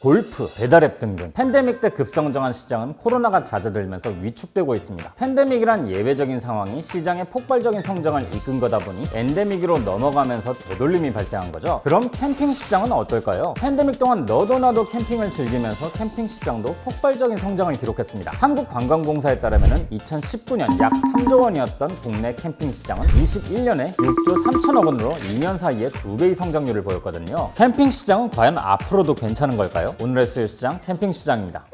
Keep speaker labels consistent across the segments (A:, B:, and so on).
A: 골프, 배달앱 등등 팬데믹 때 급성장한 시장은 코로나가 잦아들면서 위축되고 있습니다. 팬데믹이란 예외적인 상황이 시장의 폭발적인 성장을 이끈 거다 보니 엔데믹으로 넘어가면서 되돌림이 발생한 거죠. 그럼 캠핑 시장은 어떨까요? 팬데믹 동안 너도 나도 캠핑을 즐기면서 캠핑 시장도 폭발적인 성장을 기록했습니다. 한국관광공사에 따르면 2019년 약 3조 원이었던 국내 캠핑 시장은 21년에 6조 3천억 원으로 2년 사이에 2배의 성장률을 보였거든요. 캠핑 시장은 과연 앞으로도 괜찮은 걸까요? 오늘의 수요 시장 캠핑 시장입니다.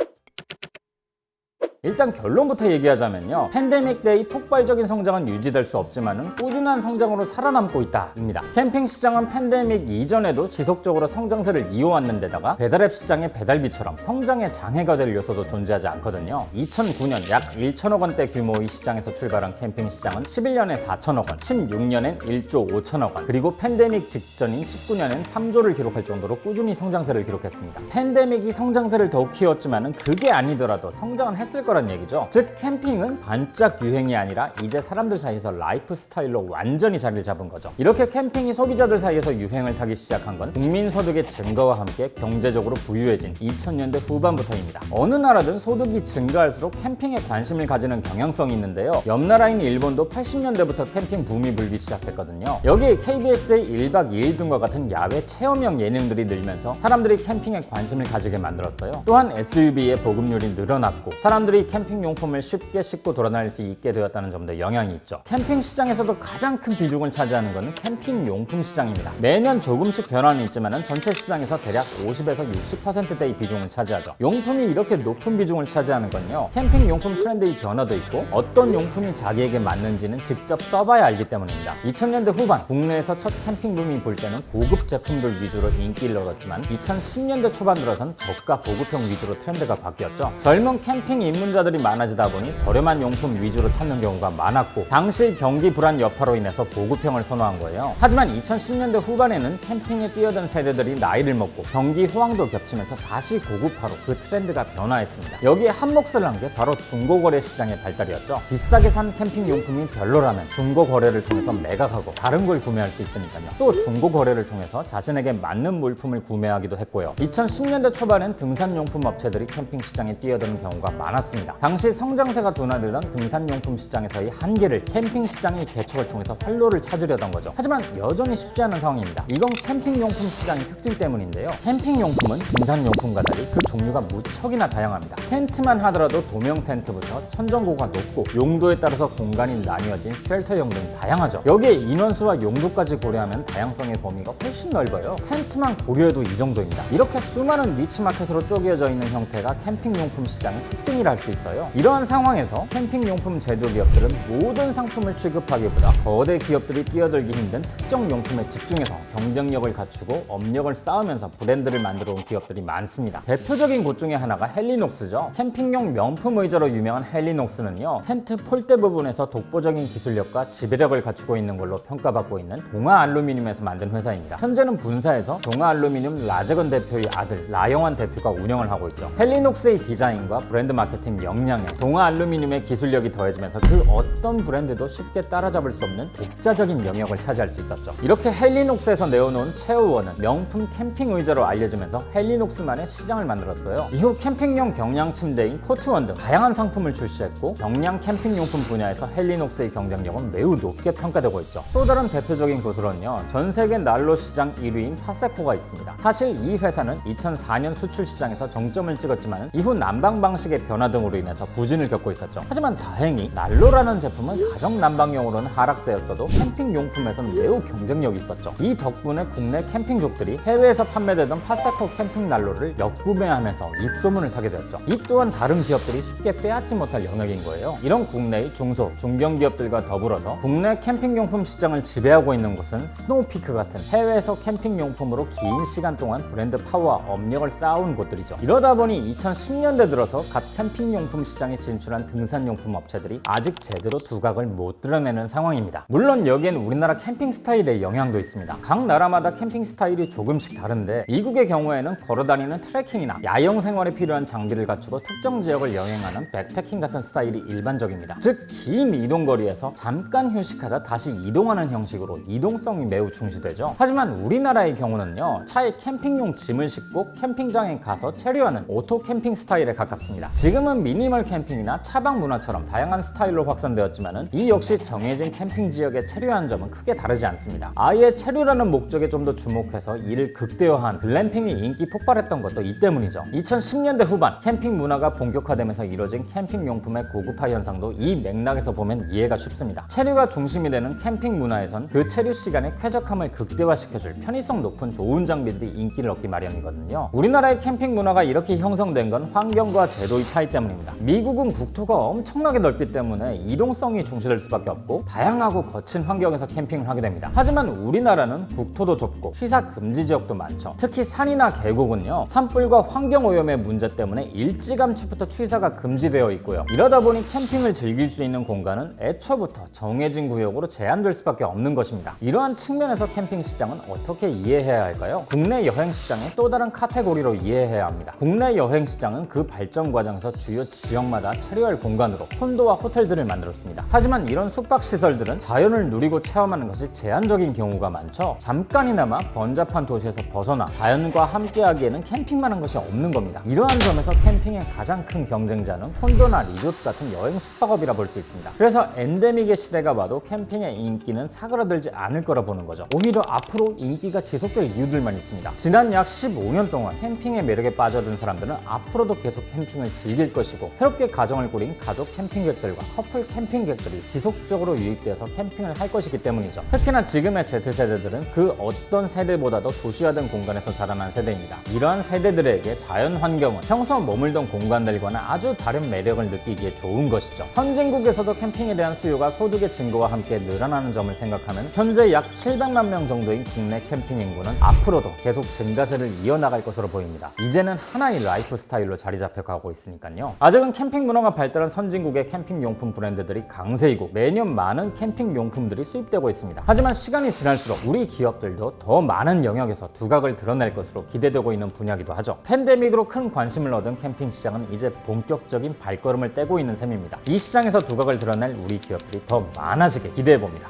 A: 일단 결론부터 얘기하자면요, 팬데믹 때의 폭발적인 성장은 유지될 수 없지만은 꾸준한 성장으로 살아남고 있다 입니다. 캠핑 시장은 팬데믹 이전에도 지속적으로 성장세를 이어왔는 데다가 배달앱 시장의 배달비처럼 성장의 장애가 될 요소도 존재하지 않거든요. 2009년 약 1천억 원대 규모의 시장에서 출발한 캠핑 시장은 11년에 4천억 원, 16년엔 1조 5천억 원, 그리고 팬데믹 직전인 19년엔 3조를 기록할 정도로 꾸준히 성장세를 기록했습니다. 팬데믹이 성장세를 더욱 키웠지만은 그게 아니더라도 성장은 했을 거란 얘기죠. 즉 캠핑은 반짝 유행이 아니라 이제 사람들 사이에서 라이프 스타일로 완전히 자리를 잡은 거죠. 이렇게 캠핑이 소비자들 사이에서 유행을 타기 시작한 건 국민소득의 증가와 함께 경제적으로 부유해진 2000년대 후반부터입니다. 어느 나라든 소득이 증가할수록 캠핑에 관심을 가지는 경향성이 있는데요. 옆 나라인 일본도 80년대부터 캠핑 붐이 불기 시작했거든요. 여기에 KBS의 1박 2일 등과 같은 야외 체험형 예능들이 늘면서 사람들이 캠핑에 관심을 가지게 만들었어요. 또한 SUV의 보급률이 늘어났고 사람들이 캠핑 용품을 쉽게 싣고 돌아다닐 수 있게 되었다는 점도 영향이 있죠. 캠핑 시장에서도 가장 큰 비중을 차지하는 것은 캠핑 용품 시장입니다. 매년 조금씩 변화는 있지만 전체 시장에서 대략 50에서 60%대의 비중을 차지하죠. 용품이 이렇게 높은 비중을 차지하는 건요, 캠핑 용품 트렌드의 변화도 있고 어떤 용품이 자기에게 맞는지는 직접 써봐야 알기 때문입니다. 2000년대 후반 국내에서 첫 캠핑 붐이 불 때는 고급 제품들 위주로 인기를 얻었지만 2010년대 초반 들어선 저가 보급형 위주로 트렌드가 바뀌었죠. 젊은 캠핑 입문자들이 많아지다 보니 저렴한 용품 위주로 찾는 경우가 많았고 당시 경기 불안 여파로 인해서 보급형을 선호한 거예요. 하지만 2010년대 후반에는 캠핑에 뛰어든 세대들이 나이를 먹고 경기 호황도 겹치면서 다시 고급화로 그 트렌드가 변화했습니다. 여기에 한몫을 한 게 바로 중고거래 시장의 발달이었죠. 비싸게 산 캠핑 용품이 별로라면 중고거래를 통해서 매각하고 다른 걸 구매할 수 있으니까요. 또 중고거래를 통해서 자신에게 맞는 물품을 구매하기도 했고요. 2010년대 초반엔 등산용품 업체들이 캠핑 시장에 뛰어드는 경우가 많았습니다. 당시 성장세가 둔화되던 등산용품 시장에서의 한계를 캠핑 시장의 개척을 통해서 활로를 찾으려던 거죠. 하지만 여전히 쉽지 않은 상황입니다. 이건 캠핑용품 시장의 특징 때문인데요. 캠핑용품은 등산용품과 달리 그 종류가 무척이나 다양합니다. 텐트만 하더라도 도명 텐트부터 천정고가 높고 용도에 따라서 공간이 나뉘어진 쉘터형 등 다양하죠. 여기에 인원수와 용도까지 고려하면 다양성의 범위가 훨씬 넓어요. 텐트만 고려해도 이 정도입니다. 이렇게 수많은 니치마켓으로 쪼개져 있는 형태가 캠핑용품 시장의 특징이라 할 수 있어요. 이러한 상황에서 캠핑용품 제조기업들은 모든 상품을 취급하기보다 거대 기업들이 뛰어들기 힘든 특정 용품에 집중해서 경쟁력을 갖추고 업력을 쌓으면서 브랜드를 만들어 온 기업들이 많습니다. 대표적인 곳 중에 하나가 헬리녹스죠. 캠핑용 명품 의자로 유명한 헬리녹스는요, 텐트 폴대 부분에서 독보적인 기술력과 지배력을 갖추고 있는 걸로 평가받고 있는 동아알루미늄에서 만든 회사입니다. 현재는 분사해서 동아알루미늄 라재건 대표의 아들 라영환 대표가 운영을 하고 있죠. 헬리녹스의 디자인과 브랜드 마케팅 역량에 동아알루미늄의 기술력이 더해지면서 그 어떤 브랜드도 쉽게 따라잡을 수 없는 독자적인 영역을 차지할 수 있었죠. 이렇게 헬리녹스에서 내어놓은 체어원은 명품 캠핑 의자로 알려지면서 헬리녹스만의 시장을 만들었어요. 이후 캠핑용 경량 침대인 코트원 등 다양한 상품을 출시했고 경량 캠핑용품 분야에서 헬리녹스의 경쟁력은 매우 높게 평가되고 있죠. 또 다른 대표적인 곳으로는요, 전 세계 난로 시장 1위인 파세코가 있습니다. 사실 이 회사는 2004년 수출 시장에서 정점을 찍었지만 이후 난방 방식의 변화 등으로 인해서 부진을 겪고 있었죠. 하지만 다행히 난로라는 제품은 가정 난방용으로는 하락세였어도 캠핑 용품에서는 매우 경쟁력이 있었죠. 이 덕분에 국내 캠핑족들이 해외에서 판매되던 파세코 캠핑 난로를 역구매하면서 입소문을 타게 되었죠. 이 또한 다른 기업들이 쉽게 빼앗지 못할 영역인 거예요. 이런 국내의 중소, 중견기업들과 더불어서 국내 캠핑용품 시장을 지배하고 있는 곳은 스노우피크 같은 해외에서 캠핑용품으로 긴 시간 동안 브랜드 파워와 업력을 쌓아온 곳들이죠. 이러다 보니 2010년대 들어서 갓 캠핑용 캠핑용품 시장에 진출한 등산용품 업체들이 아직 제대로 두각을 못 드러내는 상황입니다. 물론 여기엔 우리나라 캠핑 스타일의 영향도 있습니다. 각 나라마다 캠핑 스타일이 조금씩 다른데 미국의 경우에는 걸어다니는 트레킹이나 야영 생활에 필요한 장비를 갖추고 특정 지역을 여행하는 백패킹 같은 스타일이 일반적입니다. 즉, 긴 이동거리에서 잠깐 휴식하다 다시 이동하는 형식으로 이동성이 매우 중시되죠. 하지만 우리나라의 경우는요, 차에 캠핑용 짐을 싣고 캠핑장에 가서 체류하는 오토 캠핑 스타일에 가깝습니다. 지금은 미니멀 캠핑이나 차박 문화처럼 다양한 스타일로 확산되었지만 이 역시 정해진 캠핑 지역에 체류하는 점은 크게 다르지 않습니다. 아예 체류라는 목적에 좀 더 주목해서 이를 극대화한 글램핑이 인기 폭발했던 것도 이 때문이죠. 2010년대 후반 캠핑 문화가 본격화되면서 이뤄진 캠핑 용품의 고급화 현상도 이 맥락에서 보면 이해가 쉽습니다. 체류가 중심이 되는 캠핑 문화에선 그 체류 시간의 쾌적함을 극대화시켜줄 편의성 높은 좋은 장비들이 인기를 얻기 마련이거든요. 우리나라의 캠핑 문화가 이렇게 형성된 건 환경과 제도의 차이 때문입니다. 미국은 국토가 엄청나게 넓기 때문에 이동성이 중시될 수밖에 없고 다양하고 거친 환경에서 캠핑을 하게 됩니다. 하지만 우리나라는 국토도 좁고 취사 금지 지역도 많죠. 특히 산이나 계곡은요, 산불과 환경오염의 문제 때문에 일찌감치부터 취사가 금지되어 있고요. 이러다 보니 캠핑을 즐길 수 있는 공간은 애초부터 정해진 구역으로 제한될 수밖에 없는 것입니다. 이러한 측면에서 캠핑 시장은 어떻게 이해해야 할까요? 국내 여행 시장의 또 다른 카테고리로 이해해야 합니다. 국내 여행 시장은 그 발전 과정에서 주요 지역마다 체류할 공간으로 콘도와 호텔들을 만들었습니다. 하지만 이런 숙박시설들은 자연을 누리고 체험하는 것이 제한적인 경우가 많죠. 잠깐이나마 번잡한 도시에서 벗어나 자연과 함께하기에는 캠핑만한 것이 없는 겁니다. 이러한 점에서 캠핑의 가장 큰 경쟁자는 콘도나 리조트 같은 여행 숙박업이라 볼 수 있습니다. 그래서 엔데믹의 시대가 와도 캠핑의 인기는 사그라들지 않을 거라 보는 거죠. 오히려 앞으로 인기가 지속될 이유들만 있습니다. 지난 약 15년 동안 캠핑의 매력에 빠져든 사람들은 앞으로도 계속 캠핑을 즐길 것이고, 새롭게 가정을 꾸린 가족 캠핑객들과 커플 캠핑객들이 지속적으로 유입돼서 캠핑을 할 것이기 때문이죠. 특히나 지금의 Z세대들은 그 어떤 세대보다도 도시화된 공간에서 자라난 세대입니다. 이러한 세대들에게 자연 환경은 평소 머물던 공간들과는 아주 다른 매력을 느끼기에 좋은 것이죠. 선진국에서도 캠핑에 대한 수요가 소득의 증가와 함께 늘어나는 점을 생각하면 현재 약 700만 명 정도인 국내 캠핑 인구는 앞으로도 계속 증가세를 이어나갈 것으로 보입니다. 이제는 하나의 라이프 스타일로 자리 잡혀가고 있으니까요. 아직은 캠핑 문화가 발달한 선진국의 캠핑 용품 브랜드들이 강세이고 매년 많은 캠핑 용품들이 수입되고 있습니다. 하지만 시간이 지날수록 우리 기업들도 더 많은 영역에서 두각을 드러낼 것으로 기대되고 있는 분야이기도 하죠. 팬데믹으로 큰 관심을 얻은 캠핑 시장은 이제 본격적인 발걸음을 떼고 있는 셈입니다. 이 시장에서 두각을 드러낼 우리 기업들이 더 많아지게 기대해봅니다.